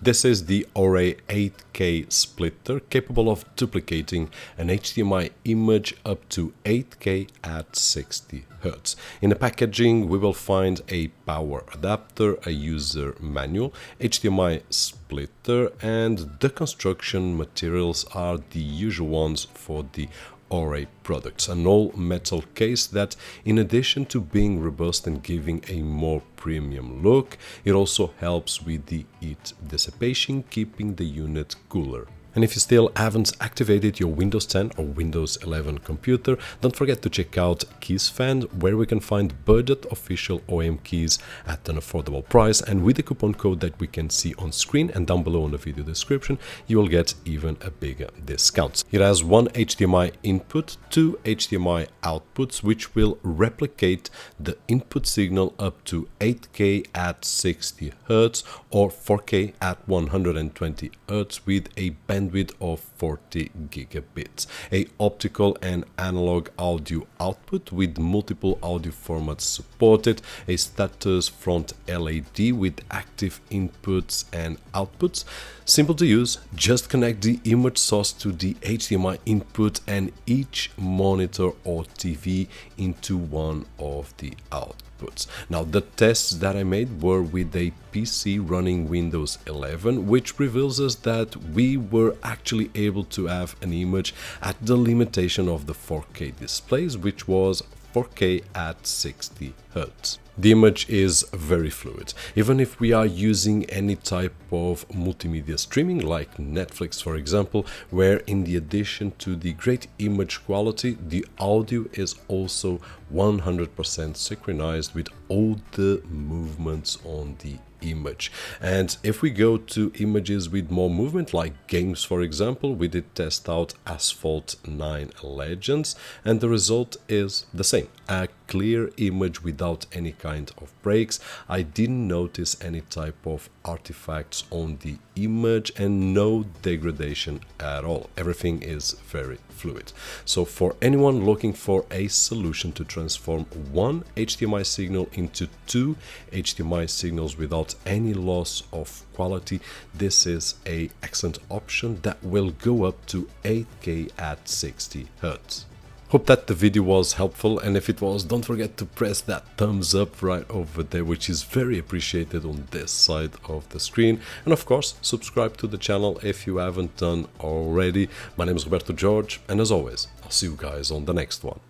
This is the Array 8K splitter, capable of duplicating an HDMI image up to 8K at 60 Hz. In the packaging, we will find a power adapter, a user manual, HDMI splitter, and the construction materials are the usual ones for the Array products. An all-metal case that, in addition to being robust and giving a more premium look, it also helps with the heat dissipation, keeping the unit cooler. And if you still haven't activated your Windows 10 or Windows 11 computer, don't forget to check out KeysFan, where we can find budget official OEM keys at an affordable price, and with the coupon code that we can see on screen and down below in the video description, you will get even a bigger discount. It has one HDMI input, two HDMI outputs, which will replicate the input signal up to 8K at 60 Hz or 4K at 120 Hz with a bandwidth of 40 gigabits, a optical and analog audio output with multiple audio formats supported, a status front LED with active inputs and outputs. Simple to use, just connect the image source to the HDMI input and each monitor or TV into one of the outputs. Now, the tests that I made were with a PC running Windows 11, which reveals us that we were actually able to have an image at the limitation of the 4K displays, which was 4K at 60 Hz. The image is very fluid. Even if we are using any type of multimedia streaming like Netflix, for example, where in the addition to the great image quality, the audio is also 100% synchronized with all the movements on the image. And if we go to images with more movement, like games for example, we did test out Asphalt 9 Legends, and the result is the same. A clear image without any kind of breaks. I didn't notice any type of artifacts on the image and no degradation at all. Everything is very fluid. So for anyone looking for a solution to transform one HDMI signal into two HDMI signals without any loss of quality, this is an excellent option that will go up to 8K at 60 Hz. Hope that the video was helpful, and if it was, don't forget to press that thumbs up right over there, which is very appreciated on this side of the screen. And of course, subscribe to the channel if you haven't done already. My name is Roberto, and as always, I'll see you guys on the next one.